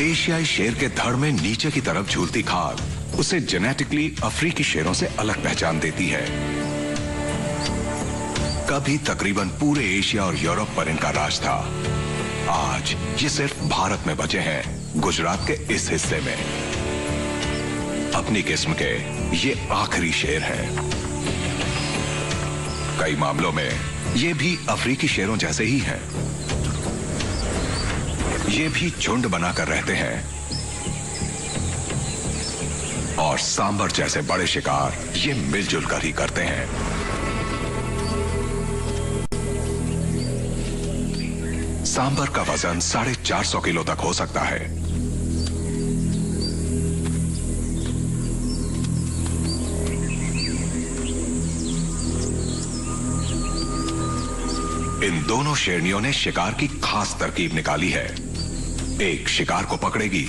एशियाई शेर के धड़ में नीचे की तरफ झूलती खाल उसे जेनेटिकली अफ्रीकी शेरों से अलग पहचान देती है। कभी तकरीबन पूरे एशिया और यूरोप पर इनका राज था। आज ये सिर्फ भारत में बचे हैं, गुजरात के इस हिस्से में। अपनी किस्म के ये आखिरी शेर हैं। कई मामलों में ये भी अफ्रीकी शेरों जैसे ही हैं। ये भी झुंड बनाकर रहते हैं और सांबर जैसे बड़े शिकार ये मिलजुल कर ही करते हैं। सांबर का वजन 450 किलो तक हो सकता है। इन दोनों शेरनियों ने शिकार की खास तरकीब निकाली है। एक शिकार को पकड़ेगी,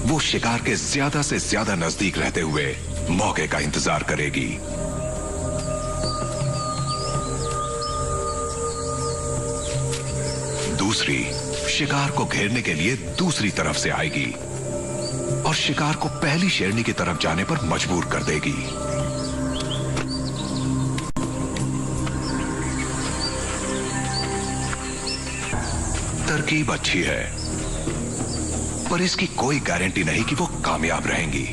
वो शिकार के ज्यादा से ज्यादा नजदीक रहते हुए मौके का इंतजार करेगी। दूसरी शिकार को घेरने के लिए दूसरी तरफ से आएगी और शिकार को पहली शेरनी की तरफ जाने पर मजबूर कर देगी। तरकीब अच्छी है, पर इसकी कोई गारंटी नहीं कि वो कामयाब रहेंगी।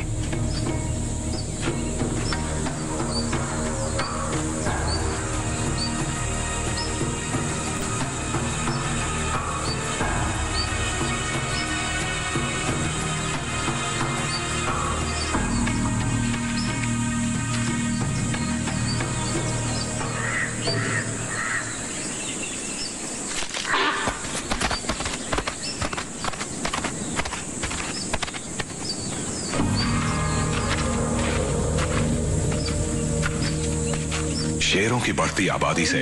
शेरों की बढ़ती आबादी से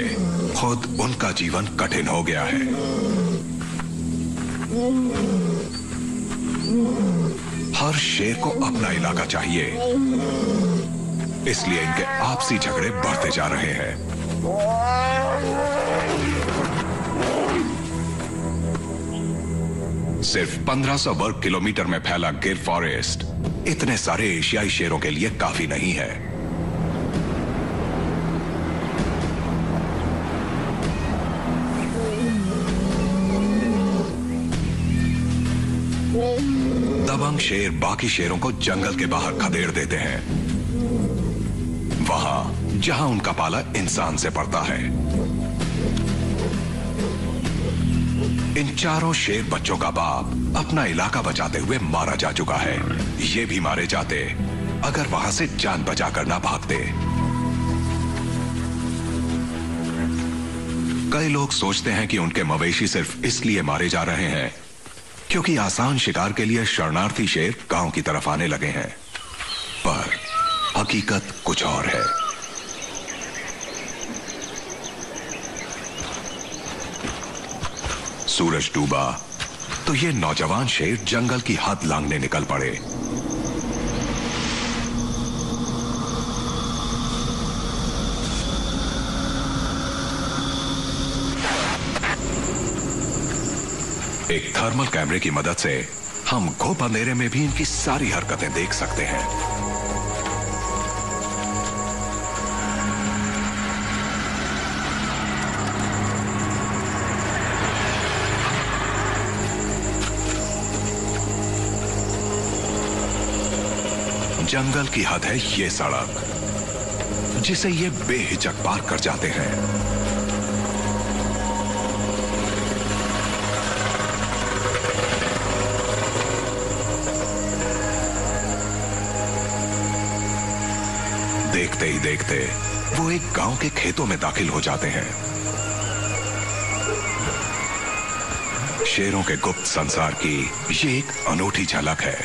खुद उनका जीवन कठिन हो गया है। हर शेर को अपना इलाका चाहिए, इसलिए इनके आपसी झगड़े बढ़ते जा रहे हैं। सिर्फ 1500 वर्ग किलोमीटर में फैला गिर फॉरेस्ट इतने सारे एशियाई शेरों के लिए काफी नहीं है। दबंग शेर बाकी शेरों को जंगल के बाहर खदेड़ देते हैं, वहां जहां उनका पाला इंसान से पड़ता है। इन चारों शेर बच्चों का बाप अपना इलाका बचाते हुए मारा जा चुका है। ये भी मारे जाते अगर वहां से जान बचाकर ना भागते। कई लोग सोचते हैं कि उनके मवेशी सिर्फ इसलिए मारे जा रहे हैं क्योंकि आसान शिकार के लिए शरणार्थी शेर गांव की तरफ आने लगे हैं, पर हकीकत कुछ और है। सूरज डूबा तो ये नौजवान शेर जंगल की हद लांघने निकल पड़े। एक थर्मल कैमरे की मदद से हम घुप अंधेरे में भी इनकी सारी हरकतें देख सकते हैं। जंगल की हद है ये सड़क, जिसे ये बेहिचक पार कर जाते हैं। देखते ही देखते वो एक गांव के खेतों में दाखिल हो जाते हैं। शेरों के गुप्त संसार की ये एक अनूठी झलक है।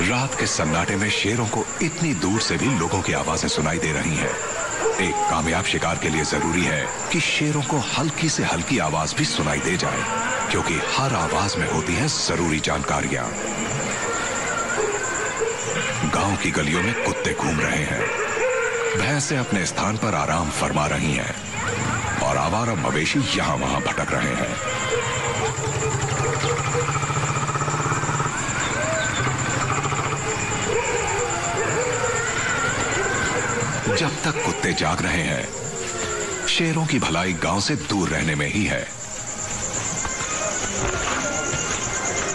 रात के सन्नाटे में शेरों को इतनी दूर से भी लोगों की आवाजें सुनाई दे रही हैं। एक कामयाब शिकार के लिए जरूरी है कि शेरों को हल्की से हल्की आवाज भी सुनाई दे जाए, क्योंकि हर आवाज में होती हैं जरूरी जानकारियां। गांव की गलियों में कुत्ते घूम रहे हैं, भैंसें अपने स्थान पर आराम फरमा रही हैं और आवारा मवेशी यहां वहां भटक रहे हैं। जब तक कुत्ते जाग रहे हैं, शेरों की भलाई गांव से दूर रहने में ही है।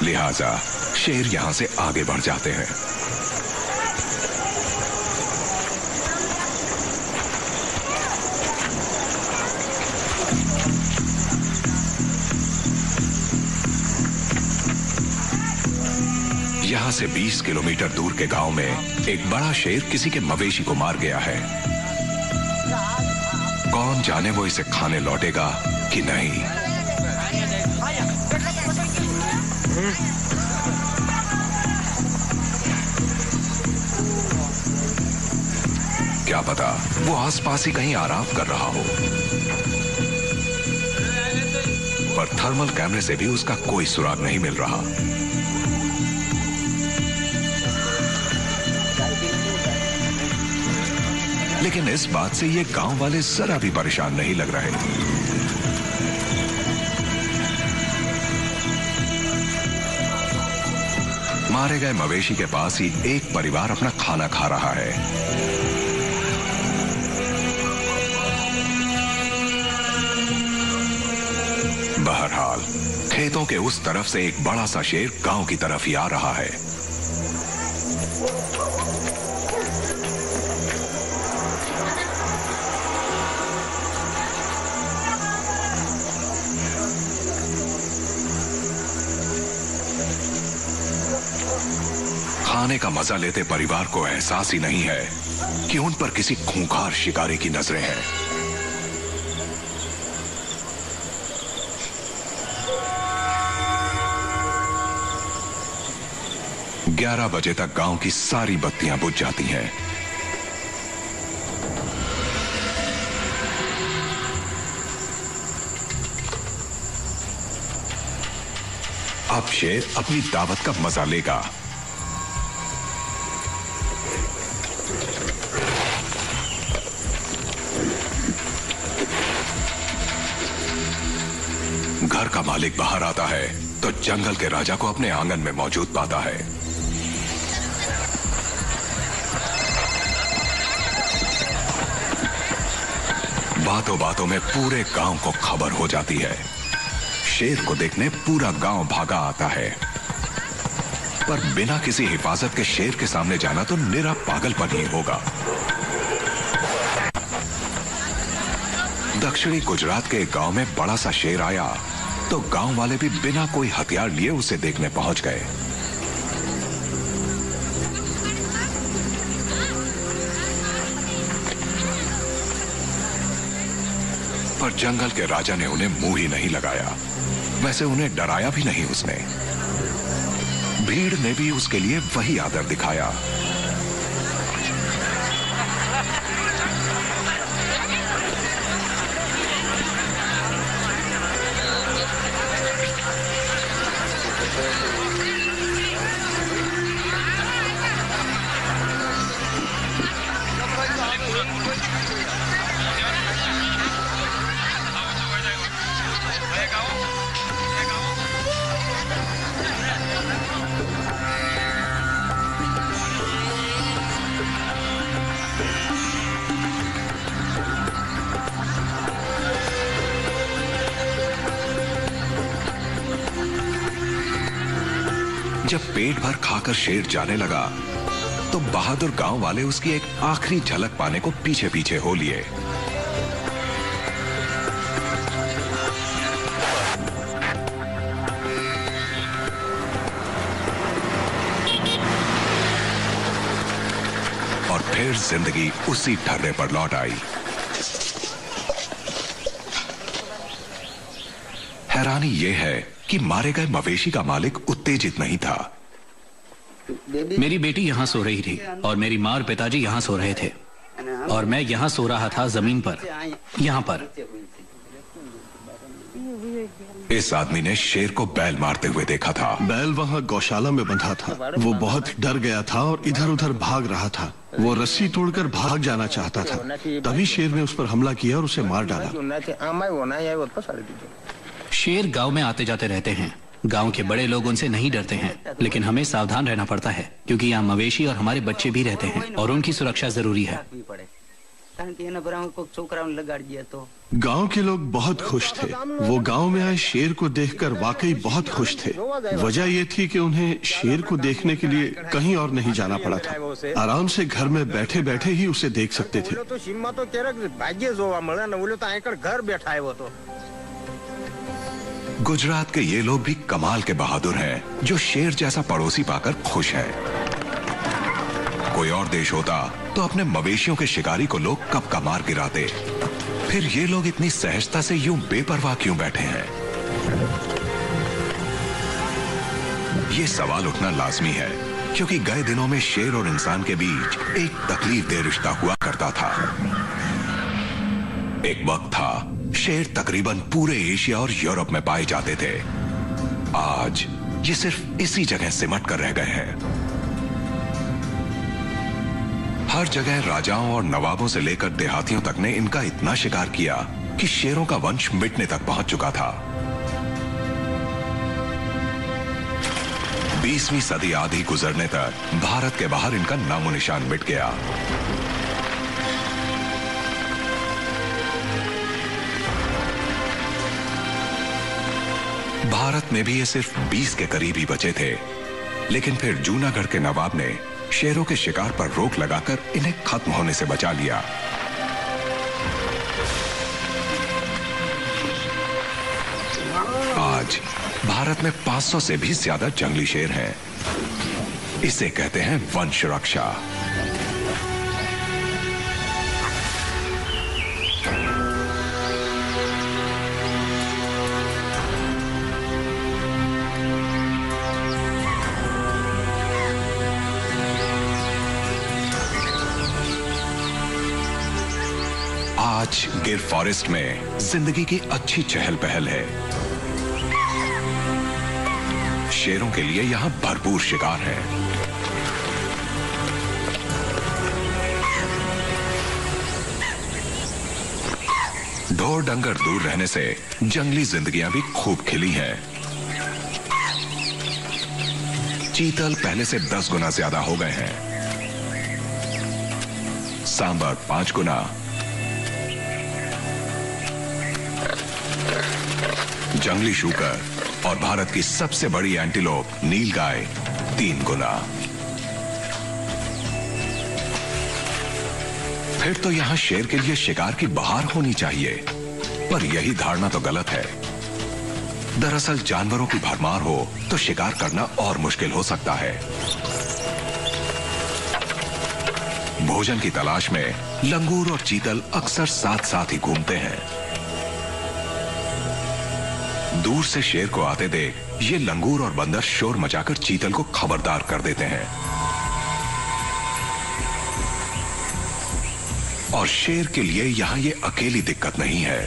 लिहाजा शेर यहां से आगे बढ़ जाते हैं। यहां से 20 किलोमीटर दूर के गांव में एक बड़ा शेर किसी के मवेशी को मार गया है। कौन जाने वो इसे खाने लौटेगा कि नहीं। क्या पता वो आसपास ही कहीं आराम कर रहा हो। पर थर्मल कैमरे से भी उसका कोई सुराग नहीं मिल रहा। लेकिन इस बात से ये गांव वाले जरा भी परेशान नहीं लग रहे। मारे गए मवेशी के पास ही एक परिवार अपना खाना खा रहा है। बहरहाल खेतों के उस तरफ से एक बड़ा सा शेर गांव की तरफ ही आ रहा है। खाने का मजा लेते परिवार को एहसास ही नहीं है कि उन पर किसी खूंखार शिकारी की नजरें हैं। ग्यारह बजे तक गांव की सारी बत्तियां बुझ जाती हैं। अब शेर अपनी दावत का मजा लेगा। घर का मालिक बाहर आता है तो जंगल के राजा को अपने आंगन में मौजूद पाता है। बातों बातों में पूरे गांव को खबर हो जाती है। शेर को देखने पूरा गांव भागा आता है। पर बिना किसी हिफाजत के शेर के सामने जाना तो निरा पागलपन ही होगा। दक्षिणी गुजरात के एक गांव में बड़ा सा शेर आया तो गांव वाले भी बिना कोई हथियार लिए उसे देखने पहुंच गए। पर जंगल के राजा ने उन्हें मुंह ही नहीं लगाया। वैसे उन्हें डराया भी नहीं उसने। भीड़ ने भी उसके लिए वही आदर दिखाया। जब पेट भर खाकर शेर जाने लगा तो बहादुर गांव वाले उसकी एक आखिरी झलक पाने को पीछे पीछे हो लिए। और फिर जिंदगी उसी ठर्रे पर लौट आई। हैरानी यह है कि मारे गए मवेशी का मालिक उत्तेजित नहीं था। मेरी बेटी यहाँ सो रही थी और मेरी माँ और पिताजी यहाँ सो रहे थे और मैं यहाँ सो रहा था जमीन पर, यहाँ पर। इस आदमी ने शेर को बैल मारते हुए देखा था। बैल वहाँ गौशाला में बंधा था। वो बहुत डर गया था और इधर उधर भाग रहा था। वो रस्सी तोड़कर भाग जाना चाहता था। तभी शेर ने उस पर हमला किया और उसे मार डाला। शेर गांव में आते जाते रहते हैं। गांव के बड़े लोग उनसे नहीं डरते हैं, लेकिन हमें सावधान रहना पड़ता है क्योंकि यहाँ मवेशी और हमारे बच्चे भी रहते हैं और उनकी सुरक्षा जरूरी है। गांव के लोग बहुत खुश थे। वो गांव में आए शेर को देखकर वाकई बहुत खुश थे। वजह ये थी कि उन्हें शेर को देखने के लिए कहीं और नहीं जाना पड़ा था। आराम से घर में बैठे बैठे ही उसे देख सकते थे। गुजरात के ये लोग भी कमाल के बहादुर हैं, जो शेर जैसा पड़ोसी पाकर खुश है। कोई और देश होता तो अपने मवेशियों के शिकारी को लोग कब का मार गिराते। फिर ये लोग इतनी सहजता से यूं बेपरवाह क्यों बैठे हैं? ये सवाल उठना लाजमी है क्योंकि गए दिनों में शेर और इंसान के बीच एक तकलीफदेह रिश्ता हुआ करता था। एक वक्त था शेर तकरीबन पूरे एशिया और यूरोप में पाए जाते थे। आज ये सिर्फ इसी जगह सिमट कर रह गए हैं। हर जगह राजाओं और नवाबों से लेकर देहातियों तक ने इनका इतना शिकार किया कि शेरों का वंश मिटने तक पहुंच चुका था। 20वीं सदी आधी गुजरने तक भारत के बाहर इनका नामो निशान मिट गया। भारत में भी ये सिर्फ 20 के करीब ही बचे थे, लेकिन फिर जूनागढ़ के नवाब ने शेरों के शिकार पर रोक लगाकर इन्हें खत्म होने से बचा लिया। आज भारत में 500 से भी ज्यादा जंगली शेर हैं। इसे कहते हैं वंश रक्षा। आज गिर फॉरेस्ट में जिंदगी की अच्छी चहल पहल है। शेरों के लिए यहां भरपूर शिकार है। ढोर डंगर दूर रहने से जंगली जिंदगियां भी खूब खिली हैं। चीतल पहले से 10 गुना ज्यादा हो गए हैं। सांबर 5 गुना, जंगली शूकर और भारत की सबसे बड़ी एंटीलोप नीलगाय 3 गुना। फिर तो यहां शेर के लिए शिकार की बहार होनी चाहिए, पर यही धारणा तो गलत है। दरअसल जानवरों की भरमार हो तो शिकार करना और मुश्किल हो सकता है। भोजन की तलाश में लंगूर और चीतल अक्सर साथ साथ ही घूमते हैं। दूर से शेर को आते देख ये लंगूर और बंदर शोर मचाकर चीतल को खबरदार कर देते हैं। और शेर के लिए यहां ये अकेली दिक्कत नहीं है।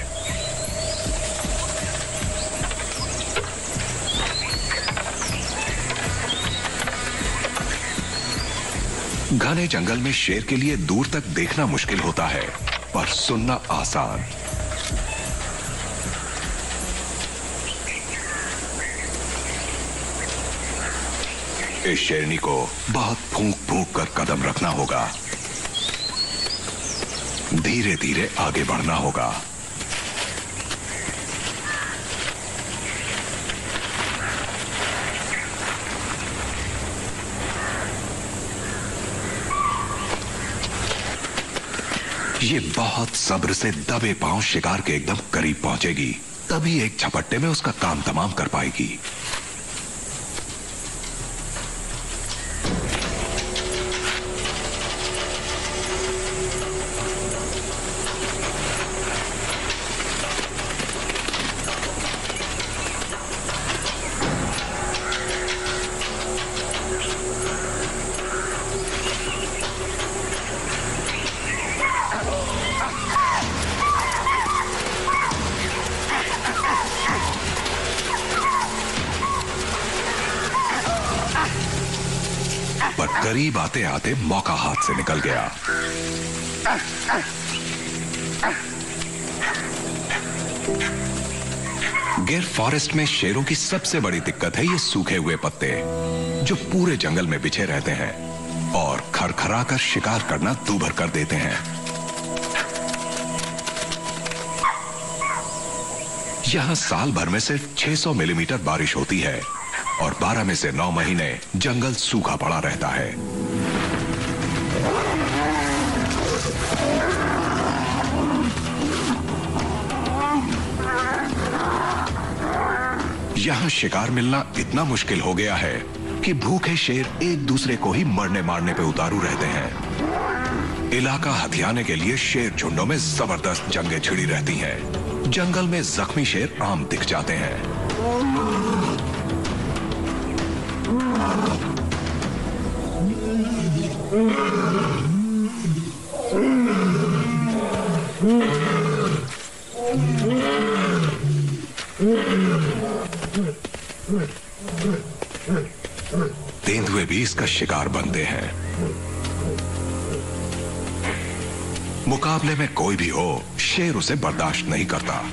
घने जंगल में शेर के लिए दूर तक देखना मुश्किल होता है, पर सुनना आसान। इस शेरनी को बहुत फूंक फूंक कर कदम रखना होगा, धीरे धीरे आगे बढ़ना होगा। ये बहुत सब्र से दबे पांव शिकार के एकदम करीब पहुंचेगी, तभी एक झपट्टे में उसका काम तमाम कर पाएगी। करीब आते आते मौका हाथ से निकल गया। गिर फॉरेस्ट में शेरों की सबसे बड़ी दिक्कत है ये सूखे हुए पत्ते, जो पूरे जंगल में बिछे रहते हैं और खरखराकर शिकार करना दूभर कर देते हैं। यहां साल भर में सिर्फ 600 मिलीमीटर बारिश होती है और 12 में से 9 महीने जंगल सूखा पड़ा रहता है। यहां शिकार मिलना इतना मुश्किल हो गया है कि भूखे शेर एक दूसरे को ही मरने मारने पे उतारू रहते हैं। इलाका हथियाने के लिए शेर झुंडों में जबरदस्त जंगें छिड़ी रहती हैं। जंगल में जख्मी शेर आम दिख जाते हैं। तेंदुए भी इसका शिकार बनते हैं। मुकाबले में कोई भी हो, शेर उसे बर्दाश्त नहीं करता।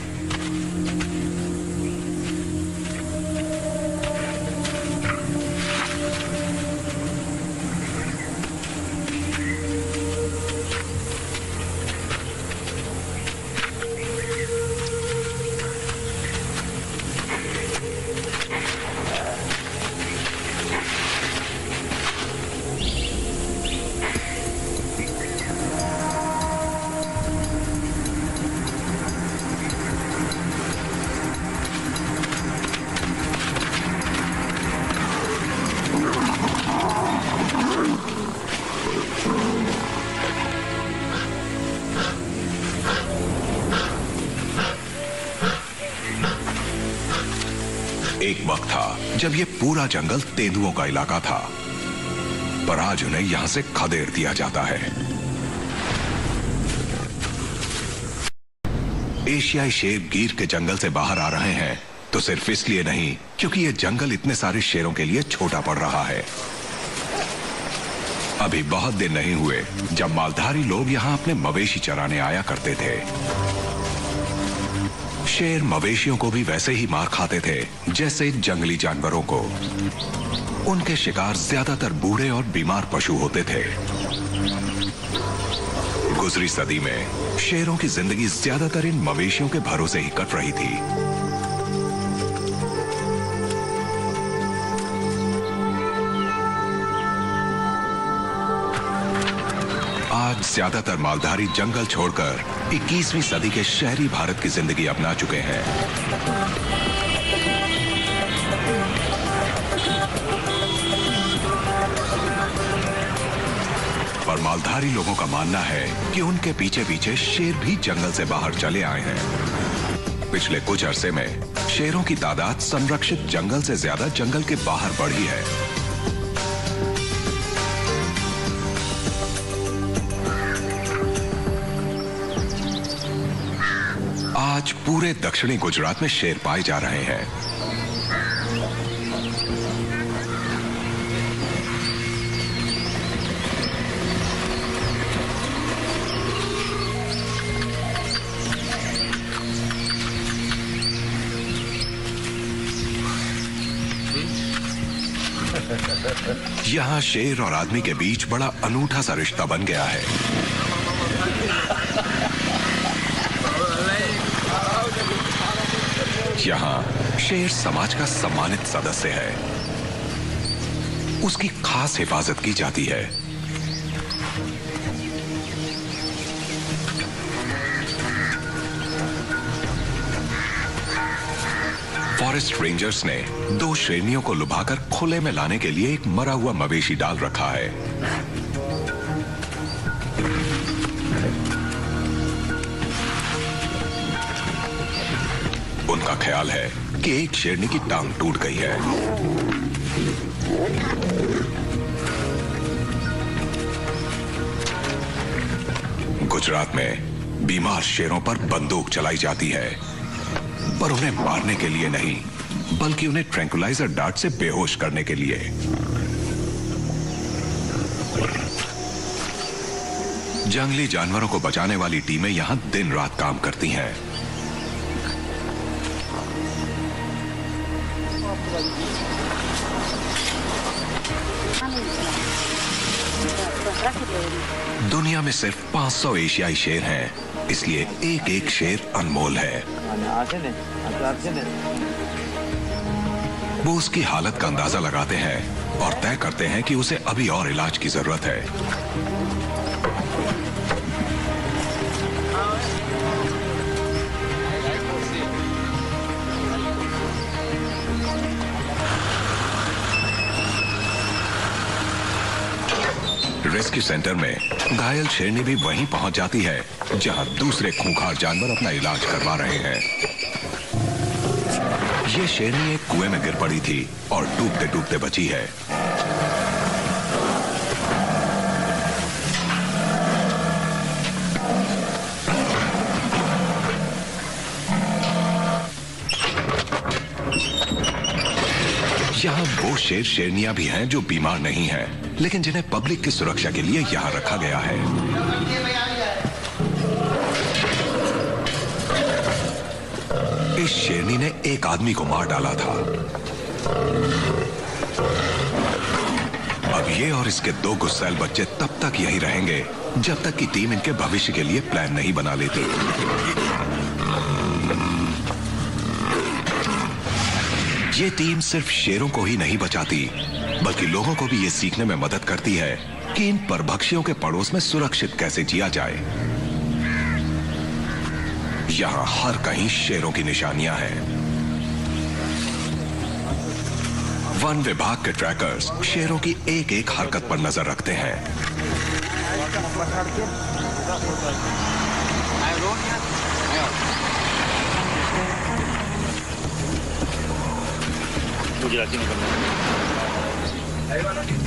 एक वक्त था जब ये पूरा जंगल तेंदुओं का इलाका था, पर आज उन्हें यहां से खदेड़ दिया जाता है। एशियाई शेर गिर के जंगल से बाहर आ रहे हैं तो सिर्फ इसलिए नहीं क्योंकि ये जंगल इतने सारे शेरों के लिए छोटा पड़ रहा है। अभी बहुत दिन नहीं हुए जब मालधारी लोग यहां अपने मवेशी चराने आया करते थे। शेर मवेशियों को भी वैसे ही मार खाते थे जैसे जंगली जानवरों को। उनके शिकार ज्यादातर बूढ़े और बीमार पशु होते थे। गुजरी सदी में शेरों की जिंदगी ज्यादातर इन मवेशियों के भरोसे ही कट रही थी। आज ज्यादातर मालधारी जंगल छोड़कर 21वीं सदी के शहरी भारत की जिंदगी अपना चुके हैं। पर मालधारी लोगों का मानना है कि उनके पीछे पीछे शेर भी जंगल से बाहर चले आए हैं। पिछले कुछ अरसे में शेरों की तादाद संरक्षित जंगल से ज्यादा जंगल के बाहर बढ़ी है। आज पूरे दक्षिणी गुजरात में शेर पाए जा रहे हैं। यहां शेर और आदमी के बीच बड़ा अनूठा सा रिश्ता बन गया है। यहां शेर समाज का सम्मानित सदस्य है। उसकी खास हिफाजत की जाती है। फॉरेस्ट रेंजर्स ने 2 शेरनियों को लुभाकर खुले में लाने के लिए एक मरा हुआ मवेशी डाल रखा है। उनका ख्याल है कि एक शेरनी की टांग टूट गई है। गुजरात में बीमार शेरों पर बंदूक चलाई जाती है, पर उन्हें मारने के लिए नहीं, बल्कि उन्हें ट्रैंकुलाइजर डार्ट से बेहोश करने के लिए। जंगली जानवरों को बचाने वाली टीमें यहाँ दिन रात काम करती हैं। दुनिया में सिर्फ 500 एशियाई शेर हैं, इसलिए एक एक शेर अनमोल है। वो उसकी हालत का अंदाजा लगाते हैं और तय करते हैं कि उसे अभी और इलाज की जरूरत है। रेस्क्यू सेंटर में घायल शेरनी भी वहीं पहुंच जाती है जहां दूसरे खूंखार जानवर अपना इलाज करवा रहे हैं। ये शेरनी एक कुएं में गिर पड़ी थी और डूबते डूबते बची है। यहाँ वो शेर शेरनियां भी हैं जो बीमार नहीं हैं, लेकिन जिन्हें पब्लिक की सुरक्षा के लिए यहाँ रखा गया है। इस शेरनी ने एक आदमी को मार डाला था। अब ये और इसके 2 गुस्सैल बच्चे तब तक यही रहेंगे जब तक कि टीम इनके भविष्य के लिए प्लान नहीं बना लेती। ये टीम सिर्फ शेरों को ही नहीं बचाती, बल्कि लोगों को भी ये सीखने में मदद करती है कि इन परभक्षियों के पड़ोस में सुरक्षित कैसे जिया जाए। यहां हर कहीं शेरों की निशानियां हैं। वन विभाग के ट्रैकर्स शेरों की एक एक हरकत पर नजर रखते हैं।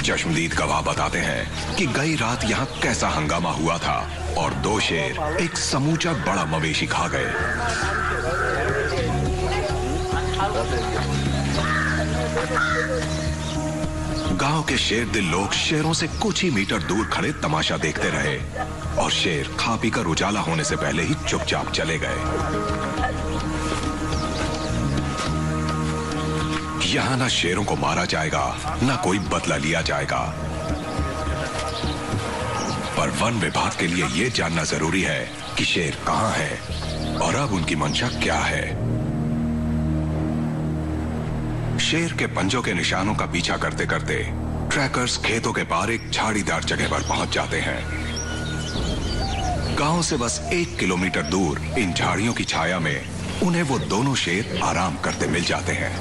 चश्मदीद गवाह बताते हैं कि गई रात यहाँ कैसा हंगामा हुआ था और 2 शेर एक समूचा बड़ा मवेशी खा गए। गांव के शेर दिल लोग शेरों से कुछ ही मीटर दूर खड़े तमाशा देखते रहे और शेर खा पीकर उजाला होने से पहले ही चुपचाप चले गए। यहाँ ना शेरों को मारा जाएगा, ना कोई बदला लिया जाएगा। पर वन विभाग के लिए यह जानना जरूरी है कि शेर कहां है और अब उनकी मंशा क्या है। शेर के पंजों के निशानों का पीछा करते करते ट्रैकर्स खेतों के पार एक झाड़ीदार जगह पर पहुंच जाते हैं। गांव से बस 1 किलोमीटर दूर इन झाड़ियों की छाया में उन्हें वो दोनों शेर आराम करते मिल जाते हैं।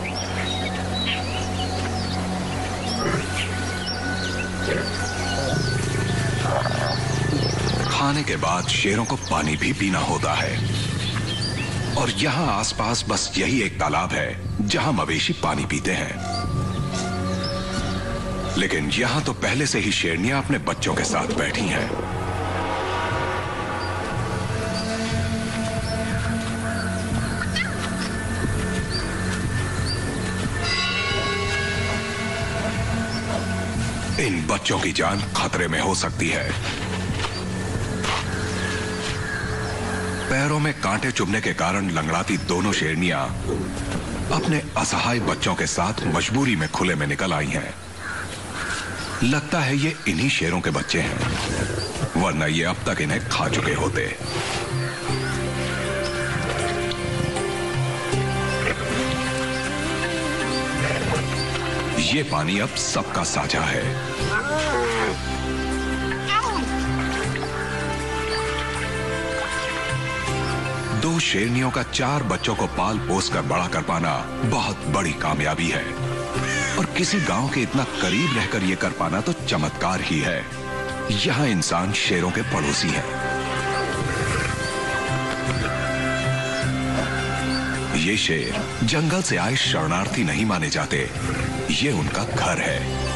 खाने के बाद शेरों को पानी भी पीना होता है और यहाँ आसपास बस यही एक तालाब है जहाँ मवेशी पानी पीते हैं। लेकिन यहाँ तो पहले से ही शेरनियां अपने बच्चों के साथ बैठी हैं। इन बच्चों की जान खतरे में हो सकती है। पैरों में कांटे चुभने के कारण लंगड़ाती दोनों शेरनियां अपने असहाय बच्चों के साथ मजबूरी में खुले में निकल आई हैं। लगता है ये इन्हीं शेरों के बच्चे हैं, वरना ये अब तक इन्हें खा चुके होते। ये पानी अब सबका साझा है। दो शेरनियों का 4 बच्चों को पाल पोस कर बड़ा कर पाना बहुत बड़ी कामयाबी है और किसी गांव के इतना करीब रहकर यह कर पाना तो चमत्कार ही है। यहां इंसान शेरों के पड़ोसी हैं। ये शेर जंगल से आए शरणार्थी नहीं माने जाते, ये उनका घर है।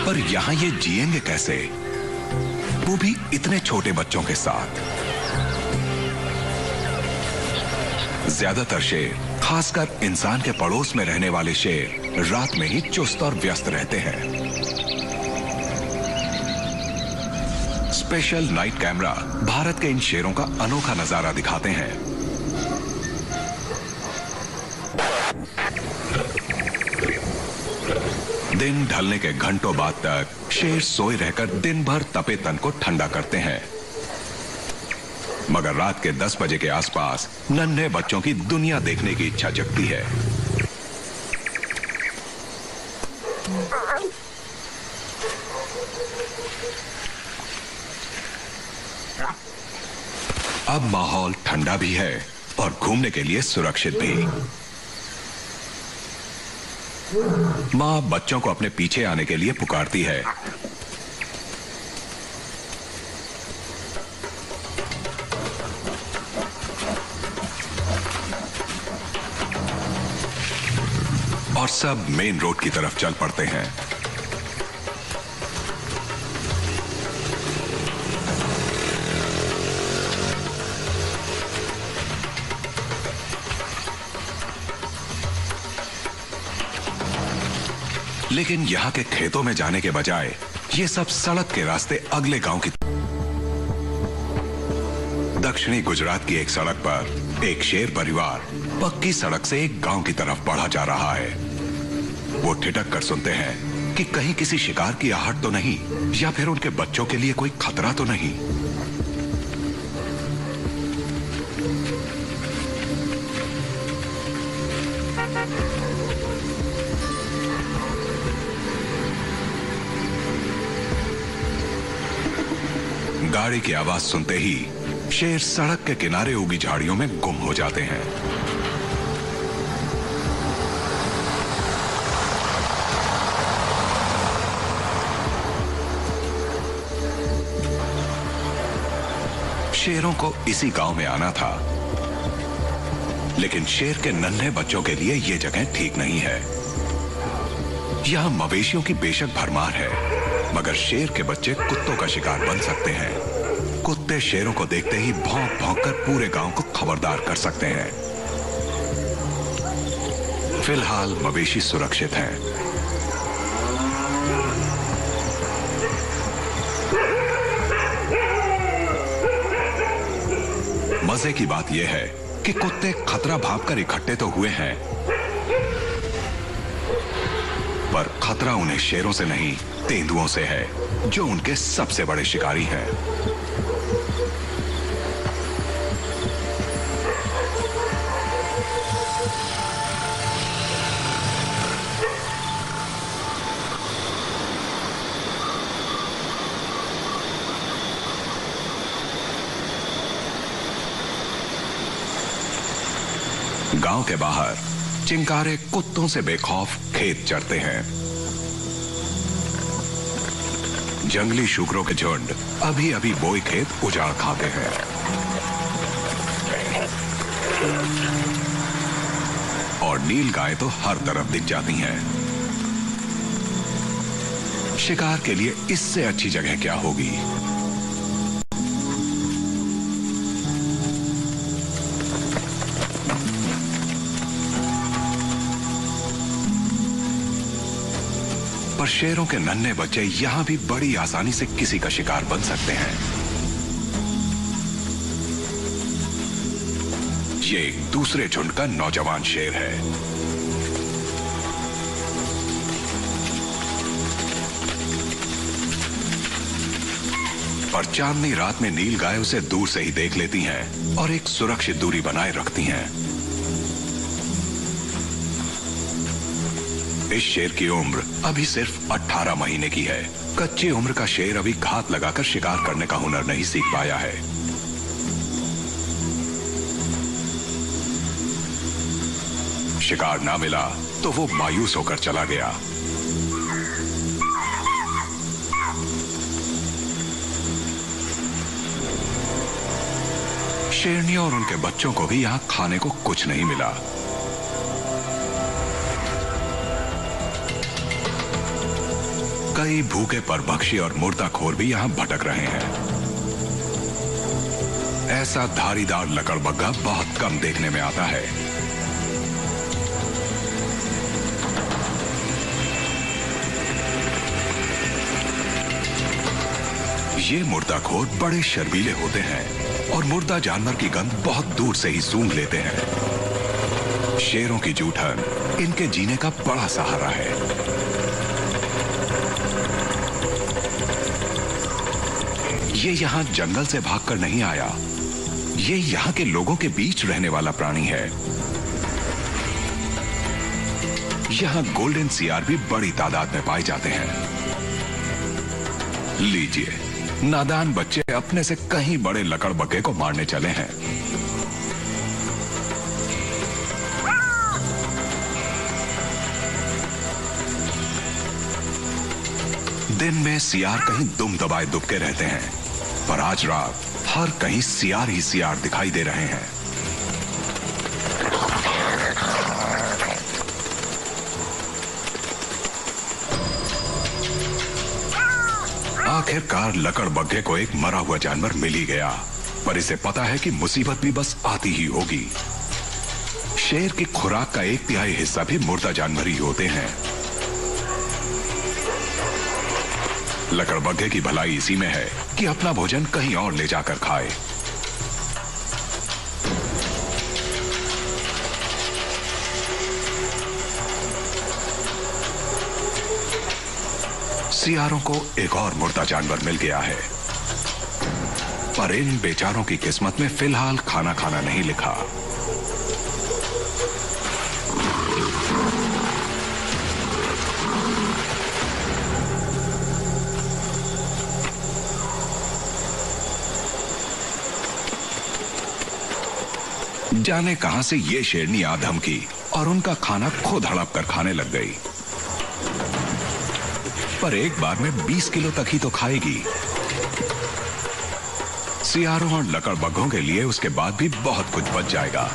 पर यहां ये जिएंगे कैसे, वो भी इतने छोटे बच्चों के साथ। ज्यादातर शेर खासकर इंसान के पड़ोस में रहने वाले शेर रात में ही चुस्त और व्यस्त रहते हैं। स्पेशल नाइट कैमरा भारत के इन शेरों का अनोखा नजारा दिखाते हैं। दिन ढलने के घंटों बाद तक शेर सोए रहकर दिन भर तपे तन को ठंडा करते हैं, मगर रात के 10 बजे के आसपास नन्हे बच्चों की दुनिया देखने की इच्छा जगती है। अब माहौल ठंडा भी है और घूमने के लिए सुरक्षित भी। मां बच्चों को अपने पीछे आने के लिए पुकारती है। और सब मेन रोड की तरफ चल पड़ते हैं। लेकिन यहां के खेतों में जाने के बजाय ये सब सड़क के रास्ते अगले गांव की। दक्षिणी गुजरात की एक सड़क पर एक शेर परिवार पक्की सड़क से एक गांव की तरफ बढ़ा जा रहा है। वो ठिठक कर सुनते हैं कि कहीं किसी शिकार की आहट तो नहीं, या फिर उनके बच्चों के लिए कोई खतरा तो नहीं। गाड़ी की आवाज सुनते ही शेर सड़क के किनारे उगी झाड़ियों में गुम हो जाते हैं। शेरों को इसी गांव में आना था, लेकिन शेर के नन्हे बच्चों के लिए यह जगह ठीक नहीं है। यहां मवेशियों की बेशक भरमार है, मगर शेर के बच्चे कुत्तों का शिकार बन सकते हैं। कुत्ते शेरों को देखते ही भौंक भौंक कर पूरे गांव को खबरदार कर सकते हैं। फिलहाल मवेशी सुरक्षित हैं। मजे की बात यह है कि कुत्ते खतरा भांपकर इकट्ठे तो हुए हैं, पर खतरा उन्हें शेरों से नहीं, तेंदुओं से है, जो उनके सबसे बड़े शिकारी हैं। गांव के बाहर चिंकारे कुत्तों से बेखौफ खेत चरते हैं। जंगली शुकरों के झुंड अभी अभी बोई खेत उजाड़ खाते हैं। और नील गाय तो हर तरफ दिख जाती हैं। शिकार के लिए इससे अच्छी जगह क्या होगी। पर शेरों के नन्हे बच्चे यहां भी बड़ी आसानी से किसी का शिकार बन सकते हैं। ये एक दूसरे झुंड का नौजवान शेर है। पर चांदनी रात में नील गाय उसे दूर से ही देख लेती हैं और एक सुरक्षित दूरी बनाए रखती हैं। इस शेर की उम्र अभी सिर्फ 18 महीने की है। कच्ची उम्र का शेर अभी घात लगाकर शिकार करने का हुनर नहीं सीख पाया है। शिकार ना मिला तो वो मायूस होकर चला गया। शेरनियों और उनके बच्चों को भी यहां खाने को कुछ नहीं मिला। कई भूखे परभक्षी और मुर्दाखोर भी यहां भटक रहे हैं। ऐसा धारीदार लकड़बग्गा बहुत कम देखने में आता है। ये मुर्दाखोर बड़े शर्मीले होते हैं और मुर्दा जानवर की गंध बहुत दूर से ही सूंघ लेते हैं। शेरों की जूठन इनके जीने का बड़ा सहारा है। ये यहाँ जंगल से भागकर नहीं आया, ये यहाँ के लोगों के बीच रहने वाला प्राणी है। यहाँ गोल्डन सियार भी बड़ी तादाद में पाए जाते हैं। लीजिए, नादान बच्चे अपने से कहीं बड़े लकड़बग्गे को मारने चले हैं। दिन में सियार कहीं दुम दबाए दुबके रहते हैं, पर आज रात हर कहीं सियार ही सियार दिखाई दे रहे हैं। आखिरकार लकड़बग्गे को एक मरा हुआ जानवर मिल ही गया, पर इसे पता है कि मुसीबत भी बस आती ही होगी। शेर की खुराक का 1/3 हिस्सा भी मुर्दा जानवर ही होते हैं। लकड़बग्गे की भलाई इसी में है कि अपना भोजन कहीं और ले जाकर खाए। सियारों को एक और मुर्दा जानवर मिल गया है, पर इन बेचारों की किस्मत में फिलहाल खाना खाना नहीं लिखा। जाने कहां से ये शेरनी आ धमकी और उनका खाना खुद हड़प कर खाने लग गई। पर एक बार में 20 किलो तक ही तो खाएगी। सियारों और लकड़बग्गों के लिए उसके बाद भी बहुत कुछ बच जाएगा।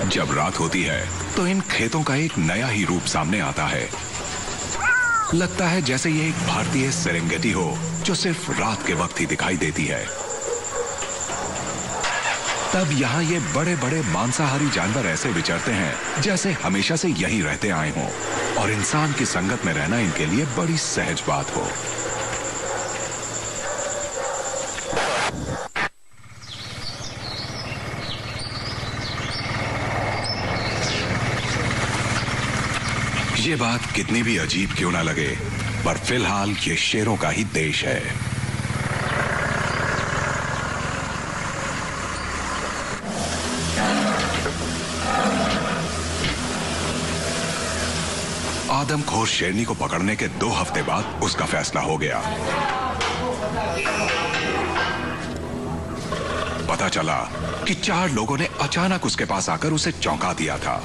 जब रात होती है तो इन खेतों का एक नया ही रूप सामने आता है। लगता है जैसे ये एक भारतीय सेरेंगेटी हो जो सिर्फ रात के वक्त ही दिखाई देती है। तब यहाँ ये बड़े बड़े मांसाहारी जानवर ऐसे विचरते हैं जैसे हमेशा से यहीं रहते आए हों और इंसान की संगत में रहना इनके लिए बड़ी सहज बात हो। ये बात कितनी भी अजीब क्यों ना लगे, पर फिलहाल ये शेरों का ही देश है। आदमखोर शेरनी को पकड़ने के 2 हफ्ते बाद उसका फैसला हो गया। पता चला कि 4 लोगों ने अचानक उसके पास आकर उसे चौंका दिया था।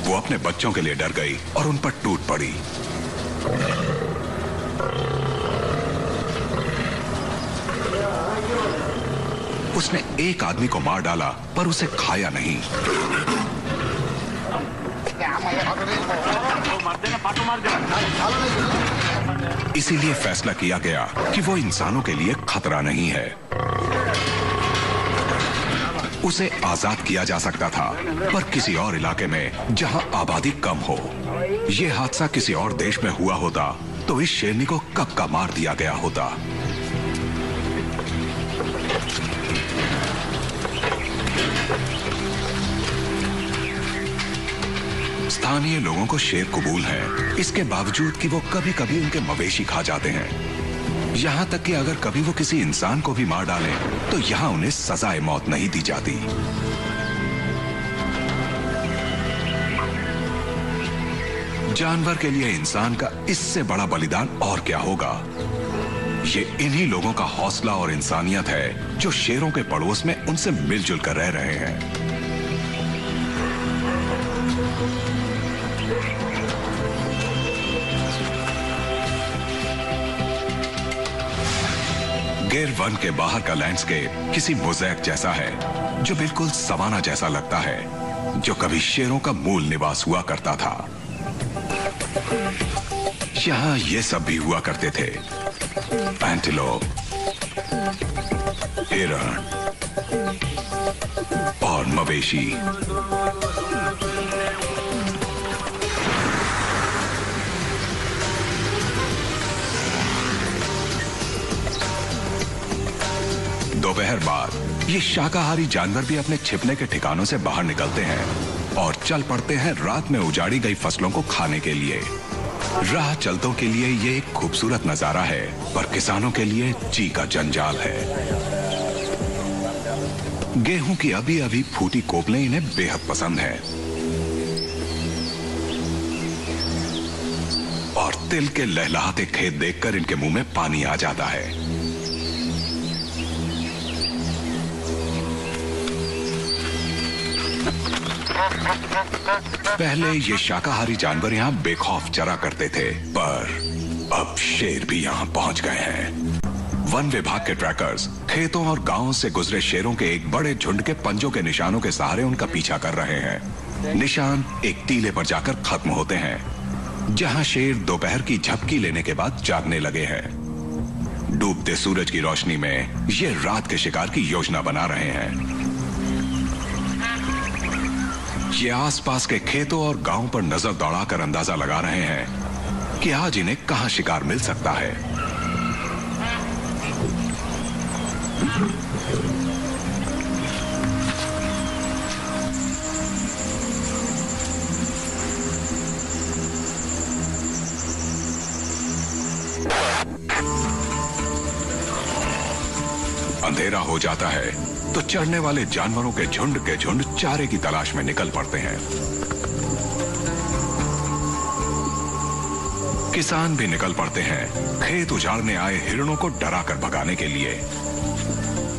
वो अपने बच्चों के लिए डर गई और उन पर टूट पड़ी। उसने एक आदमी को मार डाला, पर उसे खाया नहीं। इसीलिए फैसला किया गया कि वो इंसानों के लिए खतरा नहीं है। उसे आजाद किया जा सकता था, पर किसी और इलाके में जहां आबादी कम हो। यह हादसा किसी और देश में हुआ होता तो इस शेरनी को कब का मार दिया गया होता। स्थानीय लोगों को शेर कबूल है, इसके बावजूद कि वो कभी कभी उनके मवेशी खा जाते हैं। यहां तक कि अगर कभी वो किसी इंसान को भी मार डालें, तो यहां उन्हें सजाए मौत नहीं दी जाती। जानवर के लिए इंसान का इससे बड़ा बलिदान और क्या होगा। ये इन्हीं लोगों का हौसला और इंसानियत है जो शेरों के पड़ोस में उनसे मिलजुल कर रह रहे हैं। गिर वन के बाहर का लैंडस्केप किसी मोज़ेक जैसा है, जो बिल्कुल सवाना जैसा लगता है, जो कभी शेरों का मूल निवास हुआ करता था। यहां ये सब भी हुआ करते थे, एंटीलोप, हिरण और मवेशी। दोपहर बाद ये शाकाहारी जानवर भी अपने छिपने के ठिकानों से बाहर निकलते हैं और चल पड़ते हैं रात में उजाड़ी गई फसलों को खाने के लिए। राह चलतों के लिए ये एक खूबसूरत नजारा है, पर किसानों के लिए जी का जंजाल है। गेहूं की अभी अभी फूटी कोपलें इन्हें बेहद पसंद है और तिल के लहलहाते खेत देखकर इनके मुंह में पानी आ जाता है। पहले ये शाकाहारी जानवर यहाँ बेखौफ चरा करते थे, पर अब शेर भी यहाँ पहुंच गए हैं। वन विभाग के ट्रैकर्स खेतों और गांवों से गुजरे शेरों के एक बड़े झुंड के पंजों के निशानों के सहारे उनका पीछा कर रहे हैं। निशान एक टीले पर जाकर खत्म होते हैं, जहां शेर दोपहर की झपकी लेने के बाद जागने लगे हैं। डूबते सूरज की रोशनी में ये रात के शिकार की योजना बना रहे हैं। ये आसपास के खेतों और गांवों पर नजर दौड़ाकर अंदाजा लगा रहे हैं कि आज इन्हें कहां शिकार मिल सकता है। अंधेरा हो जाता है तो चढ़ने वाले जानवरों के झुंड चारे की तलाश में निकल पड़ते हैं। किसान भी निकल पड़ते हैं खेत उजाड़ने आए हिरणों को डराकर भगाने के लिए,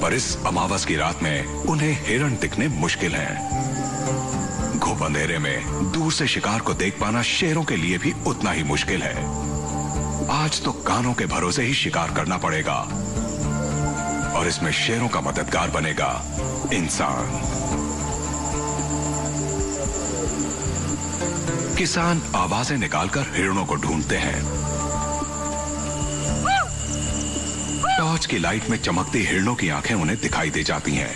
पर इस अमावस की रात में उन्हें हिरण दिखने मुश्किल हैं। घुप अंधेरे में दूर से शिकार को देख पाना शेरों के लिए भी उतना ही मुश्किल है। आज तो कानों के भरोसे ही शिकार करना पड़ेगा और इसमें शेरों का मददगार बनेगा इंसान। किसान आवाजें निकालकर हिरणों को ढूंढते हैं। टॉर्च की लाइट में चमकती हिरणों की आंखें उन्हें दिखाई दे जाती हैं।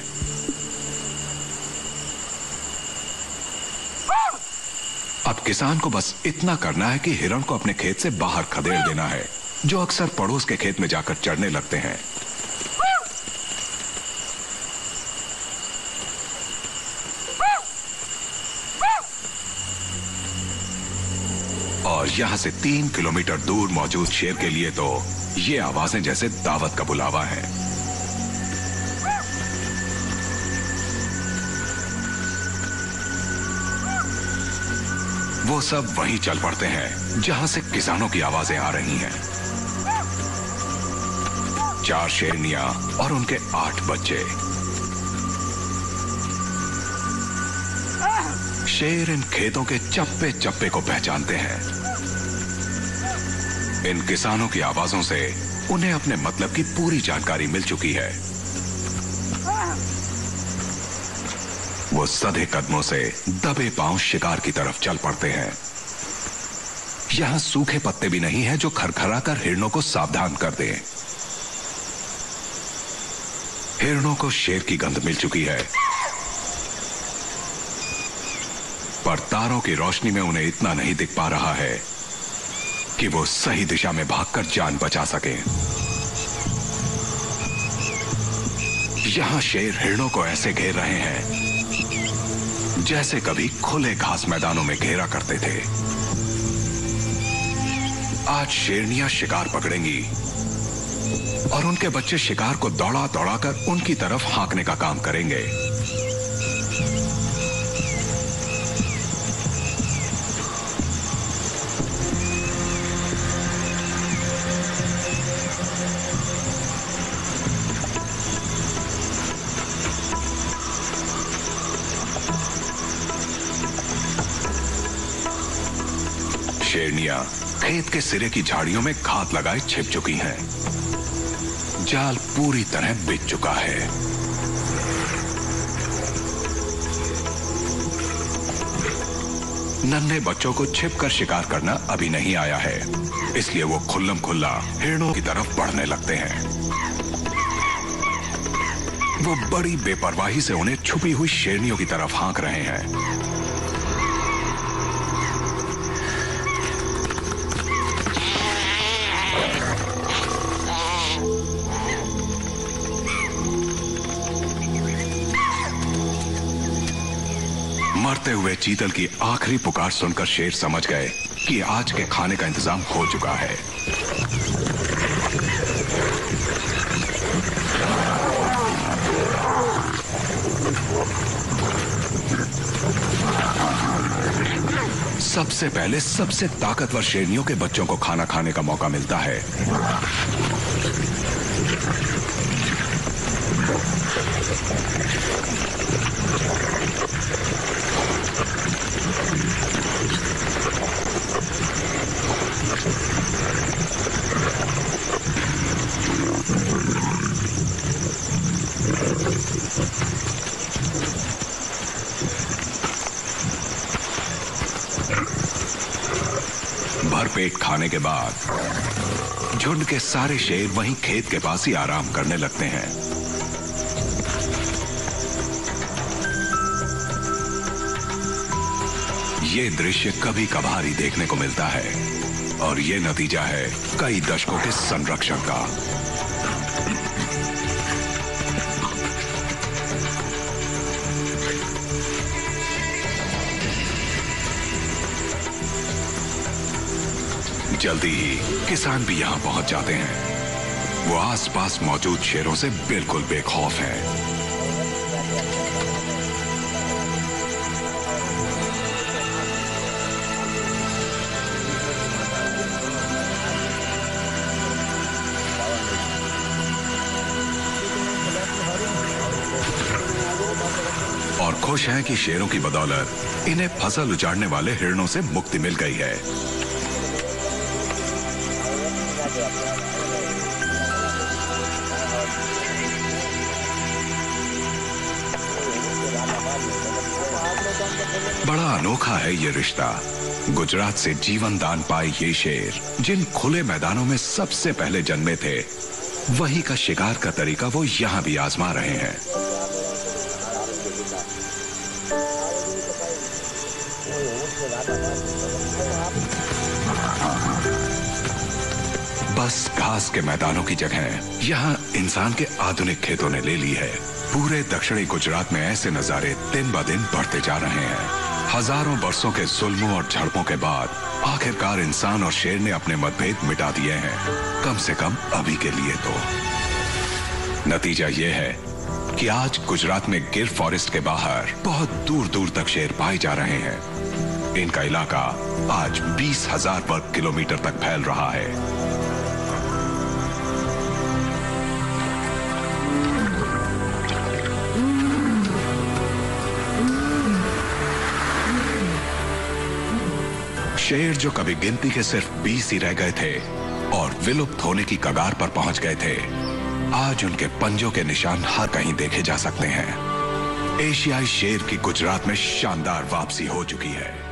अब किसान को बस इतना करना है कि हिरण को अपने खेत से बाहर खदेड़ देना है, जो अक्सर पड़ोस के खेत में जाकर चढ़ने लगते हैं। और यहां से 3 किलोमीटर दूर मौजूद शेर के लिए तो ये आवाजें जैसे दावत का बुलावा है। वो सब वहीं चल पड़ते हैं जहां से किसानों की आवाजें आ रही हैं। 4 शेरनियां और उनके 8 बच्चे। शेर इन खेतों के चप्पे चप्पे को पहचानते हैं। इन किसानों की आवाजों से उन्हें अपने मतलब की पूरी जानकारी मिल चुकी है। वो सधे कदमों से दबे पांव शिकार की तरफ चल पड़ते हैं। यहां सूखे पत्ते भी नहीं है जो खरखरा कर हिरणों को सावधान कर दें। हिरणों को शेर की गंध मिल चुकी है, पर तारों की रोशनी में उन्हें इतना नहीं दिख पा रहा है कि वो सही दिशा में भागकर जान बचा सके। यहां शेर हिरणों को ऐसे घेर रहे हैं जैसे कभी खुले घास मैदानों में घेरा करते थे। आज शेरनियां शिकार पकड़ेंगी और उनके बच्चे शिकार को दौड़ा दौड़ाकर उनकी तरफ हाँकने का काम करेंगे। शेरनियां खेत के सिरे की झाड़ियों में घात लगाए छिप चुकी हैं। जाल पूरी तरह बिछ चुका है। नन्हे बच्चों को छिपकर शिकार करना अभी नहीं आया है, इसलिए वो खुल्लम खुल्ला हिरणों की तरफ बढ़ने लगते हैं। वो बड़ी बेपरवाही से उन्हें छुपी हुई शेरनियों की तरफ हाँक रहे हैं। मरते हुए चीतल की आखिरी पुकार सुनकर शेर समझ गए कि आज के खाने का इंतजाम हो चुका है। सबसे पहले सबसे ताकतवर शेरनियों के बच्चों को खाना खाने का मौका मिलता है। भरपेट खाने के बाद झुंड के सारे शेर वहीं खेत के पास ही आराम करने लगते हैं। ये दृश्य कभी कभार ही देखने को मिलता है और ये नतीजा है कई दशकों के संरक्षण का। जल्दी ही किसान भी यहां पहुंच जाते हैं। वो आसपास मौजूद शेरों से बिल्कुल बेखौफ हैं। और खुश हैं कि शेरों की बदौलत इन्हें फसल उजाड़ने वाले हिरणों से मुक्ति मिल गई है। बड़ा अनोखा है ये रिश्ता। गुजरात से जीवन दान पाए ये शेर जिन खुले मैदानों में सबसे पहले जन्मे थे, वही का शिकार का तरीका वो यहां भी आजमा रहे हैं। बस घास के मैदानों की जगह यहां इंसान के आधुनिक खेतों ने ले ली है। पूरे दक्षिणी गुजरात में ऐसे नजारे दिन ब दिन बढ़ते जा रहे हैं। हजारों बरसों के जुल्मों और झड़पों के बाद आखिरकार इंसान और शेर ने अपने मतभेद मिटा दिए हैं, कम से कम अभी के लिए तो। नतीजा ये है कि आज गुजरात में गिर फॉरेस्ट के बाहर बहुत दूर दूर तक शेर पाए जा रहे हैं। इनका इलाका आज 20,000 वर्ग किलोमीटर तक फैल रहा है। शेर जो कभी गिनती के सिर्फ 20 ही रह गए थे और विलुप्त होने की कगार पर पहुंच गए थे, आज उनके पंजों के निशान हर कहीं देखे जा सकते हैं। एशियाई शेर की गुजरात में शानदार वापसी हो चुकी है।